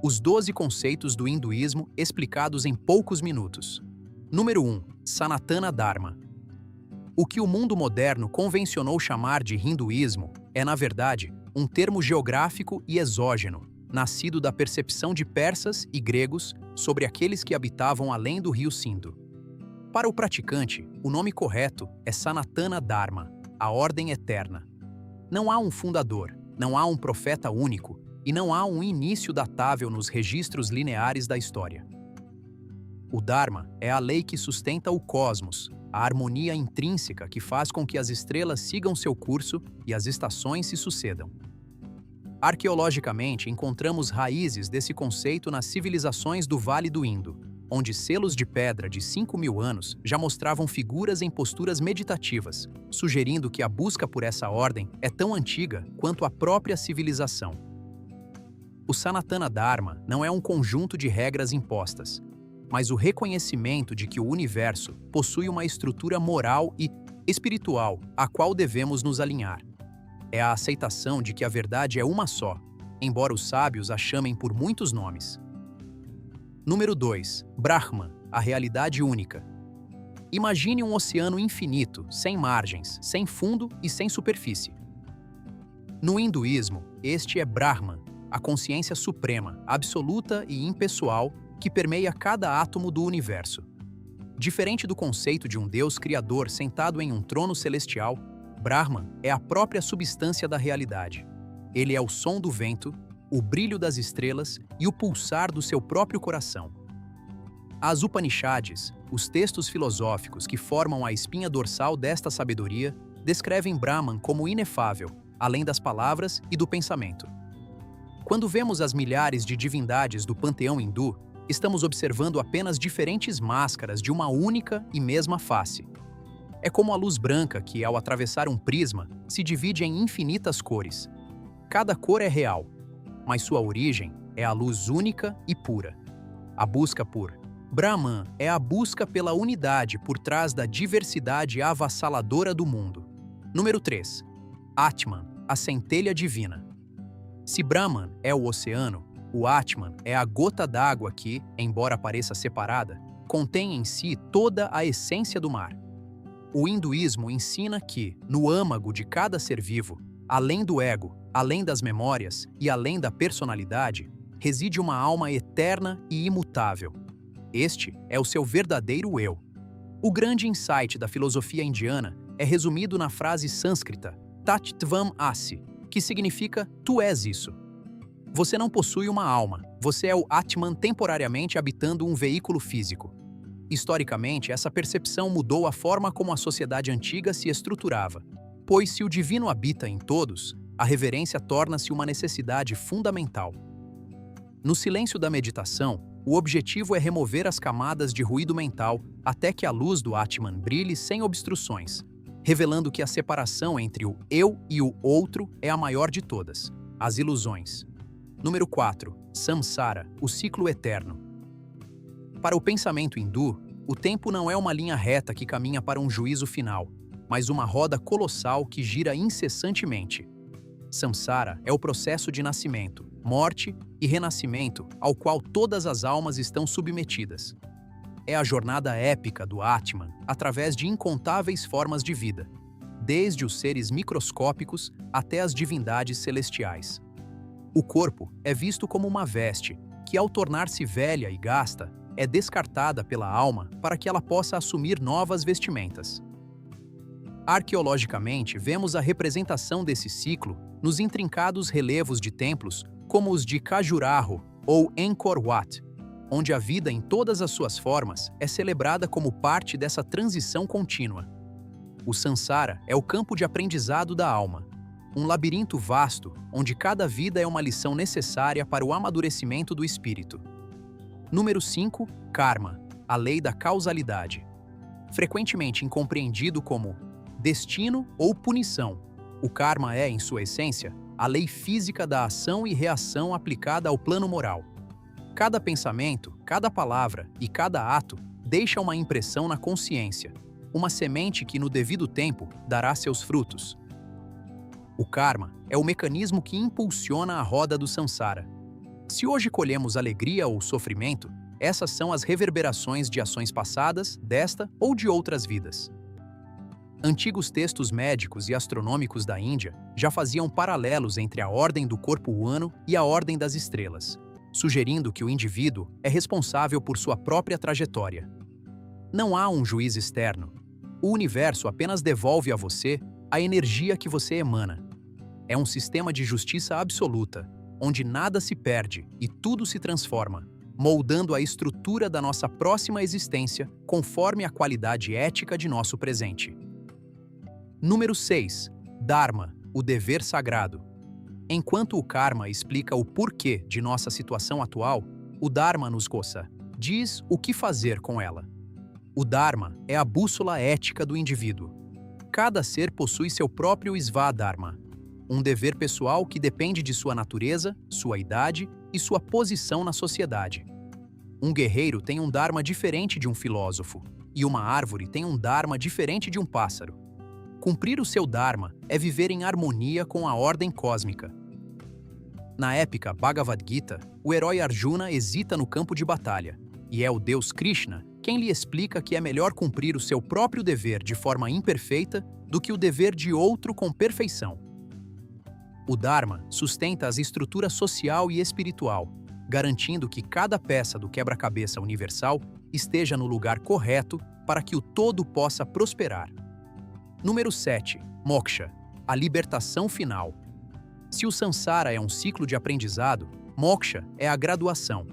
Os 12 conceitos do hinduísmo explicados em poucos minutos. Número 1. Sanatana Dharma. O que o mundo moderno convencionou chamar de hinduísmo é, na verdade, um termo geográfico e exógeno, nascido da percepção de persas e gregos sobre aqueles que habitavam além do rio Sindo. Para o praticante, o nome correto é Sanatana Dharma, a ordem eterna. Não há um fundador, não há um profeta único e não há um início datável nos registros lineares da história. O Dharma é a lei que sustenta o cosmos, a harmonia intrínseca que faz com que as estrelas sigam seu curso e as estações se sucedam. Arqueologicamente, encontramos raízes desse conceito nas civilizações do Vale do Indo, onde selos de pedra de 5.000 anos já mostravam figuras em posturas meditativas, sugerindo que a busca por essa ordem é tão antiga quanto a própria civilização. O Sanatana Dharma não é um conjunto de regras impostas, mas o reconhecimento de que o universo possui uma estrutura moral e espiritual à qual devemos nos alinhar. É a aceitação de que a verdade é uma só, embora os sábios a chamem por muitos nomes. Número 2. Brahman, a realidade única. Imagine um oceano infinito, sem margens, sem fundo e sem superfície. No hinduísmo, este é Brahman, a consciência suprema, absoluta e impessoal que permeia cada átomo do universo. Diferente do conceito de um Deus criador sentado em um trono celestial, Brahman é a própria substância da realidade. Ele é o som do vento, o brilho das estrelas e o pulsar do seu próprio coração. As Upanishads, os textos filosóficos que formam a espinha dorsal desta sabedoria, descrevem Brahman como inefável, além das palavras e do pensamento. Quando vemos as milhares de divindades do panteão hindu, estamos observando apenas diferentes máscaras de uma única e mesma face. É como a luz branca que, ao atravessar um prisma, se divide em infinitas cores. Cada cor é real, mas sua origem é a luz única e pura. A busca por Brahman é a busca pela unidade por trás da diversidade avassaladora do mundo. Número 3. Atman, a centelha divina. Se Brahman é o oceano, o Atman é a gota d'água que, embora pareça separada, contém em si toda a essência do mar. O hinduísmo ensina que, no âmago de cada ser vivo, além do ego, além das memórias e além da personalidade, reside uma alma eterna e imutável. Este é o seu verdadeiro eu. O grande insight da filosofia indiana é resumido na frase sânscrita Tat Tvam Asi, que significa tu és isso. Você não possui uma alma, você é o Atman temporariamente habitando um veículo físico. Historicamente, essa percepção mudou a forma como a sociedade antiga se estruturava, pois se o divino habita em todos, a reverência torna-se uma necessidade fundamental. No silêncio da meditação, o objetivo é remover as camadas de ruído mental até que a luz do Atman brilhe sem obstruções, revelando que a separação entre o eu e o outro é a maior de todas, as ilusões. Número 4. Samsara, o ciclo eterno. Para o pensamento hindu, o tempo não é uma linha reta que caminha para um juízo final, mas uma roda colossal que gira incessantemente. Samsara é o processo de nascimento, morte e renascimento ao qual todas as almas estão submetidas. É a jornada épica do Atman através de incontáveis formas de vida, desde os seres microscópicos até as divindades celestiais. O corpo é visto como uma veste que, ao tornar-se velha e gasta, é descartada pela alma para que ela possa assumir novas vestimentas. Arqueologicamente, vemos a representação desse ciclo nos intrincados relevos de templos como os de Khajuraho ou Angkor Wat, onde a vida em todas as suas formas é celebrada como parte dessa transição contínua. O Sansara é o campo de aprendizado da alma, um labirinto vasto onde cada vida é uma lição necessária para o amadurecimento do espírito. Número 5. Karma, a lei da causalidade. Frequentemente incompreendido como destino ou punição, o karma é, em sua essência, a lei física da ação e reação aplicada ao plano moral. Cada pensamento, cada palavra e cada ato deixa uma impressão na consciência, uma semente que, no devido tempo, dará seus frutos. O karma é o mecanismo que impulsiona a roda do samsara. Se hoje colhemos alegria ou sofrimento, essas são as reverberações de ações passadas, desta ou de outras vidas. Antigos textos médicos e astronômicos da Índia já faziam paralelos entre a ordem do corpo humano e a ordem das estrelas, sugerindo que o indivíduo é responsável por sua própria trajetória. Não há um juiz externo. O universo apenas devolve a você a energia que você emana. É um sistema de justiça absoluta, onde nada se perde e tudo se transforma, moldando a estrutura da nossa próxima existência conforme a qualidade ética de nosso presente. Número 6. Dharma, o dever sagrado. Enquanto o karma explica o porquê de nossa situação atual, o Dharma nos diz o que fazer com ela. O Dharma é a bússola ética do indivíduo. Cada ser possui seu próprio Svadharma, um dever pessoal que depende de sua natureza, sua idade e sua posição na sociedade. Um guerreiro tem um Dharma diferente de um filósofo, e uma árvore tem um Dharma diferente de um pássaro. Cumprir o seu Dharma é viver em harmonia com a ordem cósmica. Na épica Bhagavad Gita, o herói Arjuna hesita no campo de batalha, e é o deus Krishna quem lhe explica que é melhor cumprir o seu próprio dever de forma imperfeita do que o dever de outro com perfeição. O Dharma sustenta as estruturas social e espiritual, garantindo que cada peça do quebra-cabeça universal esteja no lugar correto para que o todo possa prosperar. Número 7. Moksha, a libertação final. Se o Sansara é um ciclo de aprendizado, Moksha é a graduação.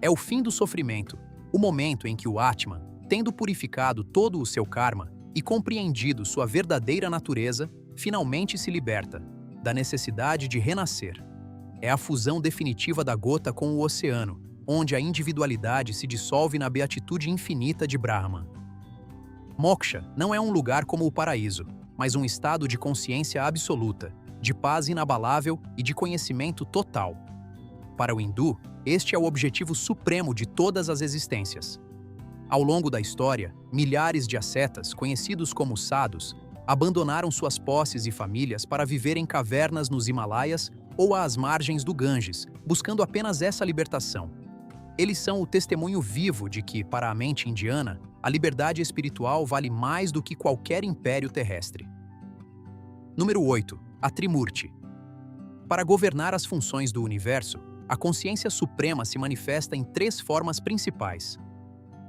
É o fim do sofrimento, o momento em que o Atman, tendo purificado todo o seu karma e compreendido sua verdadeira natureza, finalmente se liberta da necessidade de renascer. É a fusão definitiva da gota com o oceano, onde a individualidade se dissolve na beatitude infinita de Brahman. Moksha não é um lugar como o paraíso, mas um estado de consciência absoluta, de paz inabalável e de conhecimento total. Para o hindu, este é o objetivo supremo de todas as existências. Ao longo da história, milhares de ascetas, conhecidos como sadhus, abandonaram suas posses e famílias para viver em cavernas nos Himalaias ou às margens do Ganges, buscando apenas essa libertação. Eles são o testemunho vivo de que, para a mente indiana, a liberdade espiritual vale mais do que qualquer império terrestre. Número 8. A Trimurti. Para governar as funções do universo, a consciência suprema se manifesta em 3 formas principais: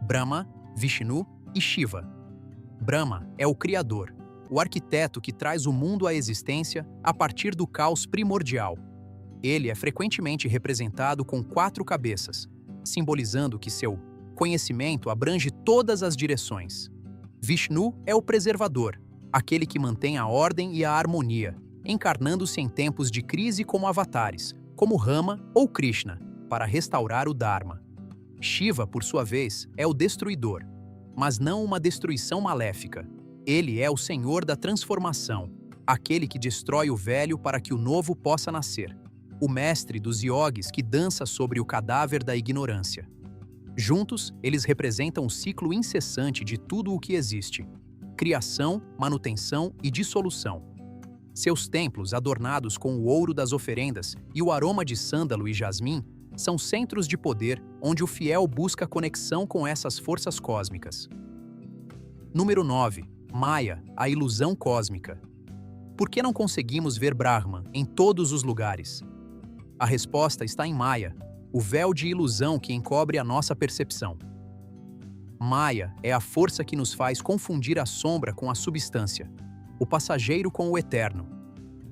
Brahma, Vishnu e Shiva. Brahma é o Criador, o arquiteto que traz o mundo à existência a partir do caos primordial. Ele é frequentemente representado com 4 cabeças, simbolizando que seu conhecimento abrange todas as direções. Vishnu é o preservador, aquele que mantém a ordem e a harmonia, encarnando-se em tempos de crise como avatares, como Rama ou Krishna, para restaurar o Dharma. Shiva, por sua vez, é o destruidor, mas não uma destruição maléfica. Ele é o Senhor da transformação, aquele que destrói o velho para que o novo possa nascer, o mestre dos yogis que dança sobre o cadáver da ignorância. Juntos, eles representam o ciclo incessante de tudo o que existe: criação, manutenção e dissolução. Seus templos, adornados com o ouro das oferendas e o aroma de sândalo e jasmim, são centros de poder onde o fiel busca conexão com essas forças cósmicas. Número 9. Maya, a ilusão cósmica. Por que não conseguimos ver Brahman em todos os lugares? A resposta está em Maya, o véu de ilusão que encobre a nossa percepção. Maya é a força que nos faz confundir a sombra com a substância, o passageiro com o eterno.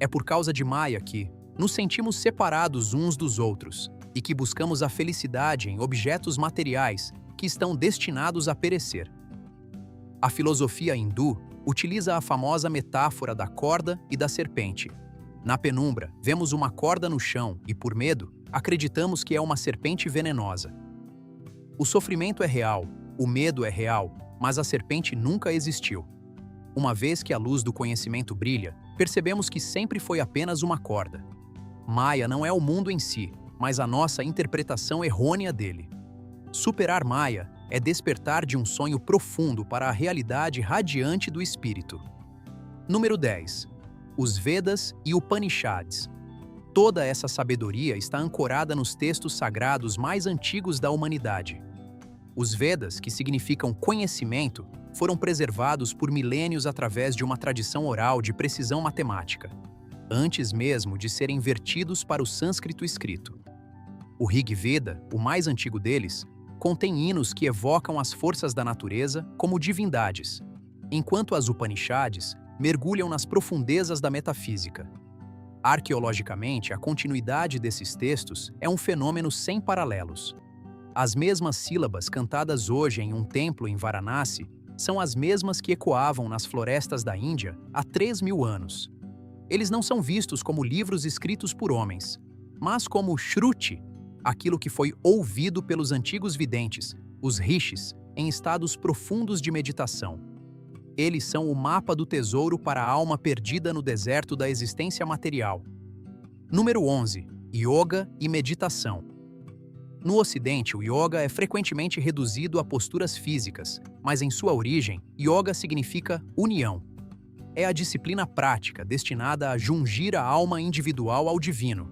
É por causa de Maya que nos sentimos separados uns dos outros e que buscamos a felicidade em objetos materiais que estão destinados a perecer. A filosofia hindu utiliza a famosa metáfora da corda e da serpente. Na penumbra, vemos uma corda no chão e, por medo, acreditamos que é uma serpente venenosa. O sofrimento é real, o medo é real, mas a serpente nunca existiu. Uma vez que a luz do conhecimento brilha, percebemos que sempre foi apenas uma corda. Maya não é o mundo em si, mas a nossa interpretação errônea dele. Superar Maya é despertar de um sonho profundo para a realidade radiante do espírito. Número 10. Os Vedas e Upanishads. Toda essa sabedoria está ancorada nos textos sagrados mais antigos da humanidade. Os Vedas, que significam conhecimento, foram preservados por milênios através de uma tradição oral de precisão matemática, antes mesmo de serem vertidos para o sânscrito escrito. O Rig Veda, o mais antigo deles, contém hinos que evocam as forças da natureza como divindades, enquanto as Upanishads mergulham nas profundezas da metafísica. Arqueologicamente, a continuidade desses textos é um fenômeno sem paralelos. As mesmas sílabas cantadas hoje em um templo em Varanasi são as mesmas que ecoavam nas florestas da Índia há 3.000 anos. Eles não são vistos como livros escritos por homens, mas como Shruti, aquilo que foi ouvido pelos antigos videntes, os rishis, em estados profundos de meditação. Eles são o mapa do tesouro para a alma perdida no deserto da existência material. Número 11. Yoga e meditação. No Ocidente, o yoga é frequentemente reduzido a posturas físicas, mas em sua origem, yoga significa união. É a disciplina prática destinada a jungir a alma individual ao divino.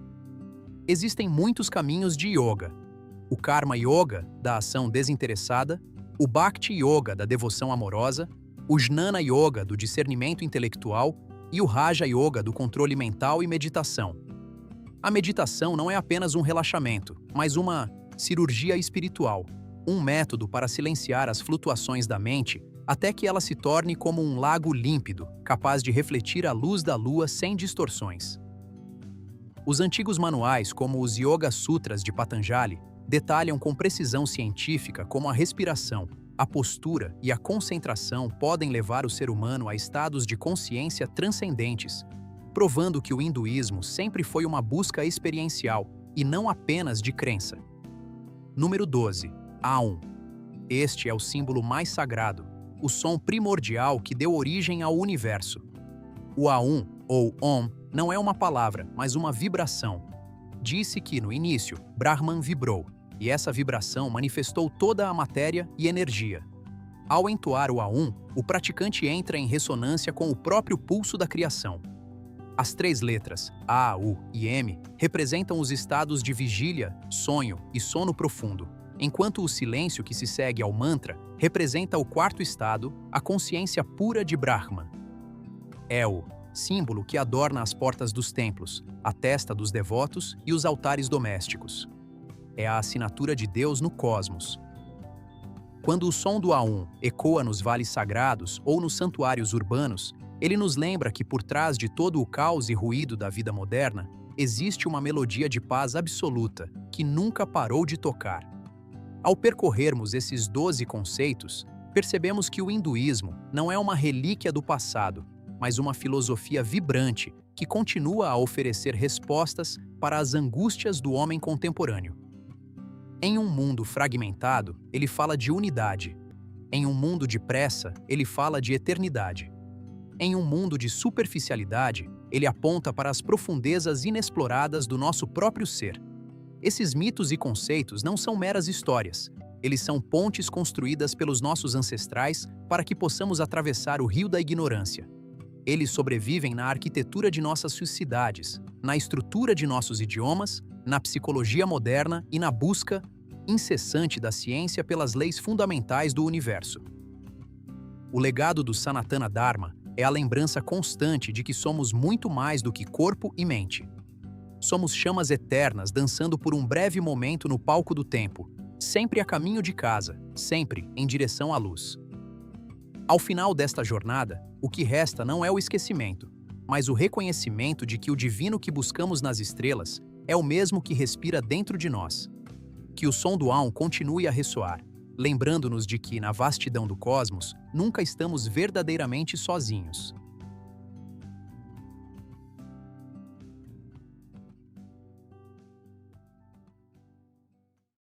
Existem muitos caminhos de yoga. O Karma Yoga, da ação desinteressada, o Bhakti Yoga, da devoção amorosa, o Jnana Yoga, do discernimento intelectual, e o Raja Yoga, do controle mental e meditação. A meditação não é apenas um relaxamento, mas uma cirurgia espiritual, um método para silenciar as flutuações da mente até que ela se torne como um lago límpido, capaz de refletir a luz da lua sem distorções. Os antigos manuais, como os Yoga Sutras de Patanjali, detalham com precisão científica como a respiração, a postura e a concentração podem levar o ser humano a estados de consciência transcendentes, provando que o hinduísmo sempre foi uma busca experiencial e não apenas de crença. Número 12. Aum. Este é o símbolo mais sagrado, o som primordial que deu origem ao universo. O Aum, ou Om, não é uma palavra, mas uma vibração. Disse que, no início, Brahman vibrou, e essa vibração manifestou toda a matéria e energia. Ao entoar o Aum, o praticante entra em ressonância com o próprio pulso da criação. As 3 letras, A, U e M, representam os estados de vigília, sonho e sono profundo, enquanto o silêncio que se segue ao mantra representa o 4º estado, a consciência pura de Brahman. El, símbolo que adorna as portas dos templos, a testa dos devotos e os altares domésticos. É a assinatura de Deus no cosmos. Quando o som do Aum ecoa nos vales sagrados ou nos santuários urbanos, ele nos lembra que por trás de todo o caos e ruído da vida moderna, existe uma melodia de paz absoluta que nunca parou de tocar. Ao percorrermos esses 12 conceitos, percebemos que o hinduísmo não é uma relíquia do passado, mas uma filosofia vibrante que continua a oferecer respostas para as angústias do homem contemporâneo. Em um mundo fragmentado, ele fala de unidade. Em um mundo de pressa, ele fala de eternidade. Em um mundo de superficialidade, ele aponta para as profundezas inexploradas do nosso próprio ser. Esses mitos e conceitos não são meras histórias. Eles são pontes construídas pelos nossos ancestrais para que possamos atravessar o rio da ignorância. Eles sobrevivem na arquitetura de nossas sociedades, na estrutura de nossos idiomas, na psicologia moderna e na busca incessante da ciência pelas leis fundamentais do universo. O legado do Sanatana Dharma é a lembrança constante de que somos muito mais do que corpo e mente. Somos chamas eternas dançando por um breve momento no palco do tempo, sempre a caminho de casa, sempre em direção à luz. Ao final desta jornada, o que resta não é o esquecimento, mas o reconhecimento de que o divino que buscamos nas estrelas é o mesmo que respira dentro de nós. Que o som do Aum continue a ressoar, lembrando-nos de que, na vastidão do cosmos, nunca estamos verdadeiramente sozinhos.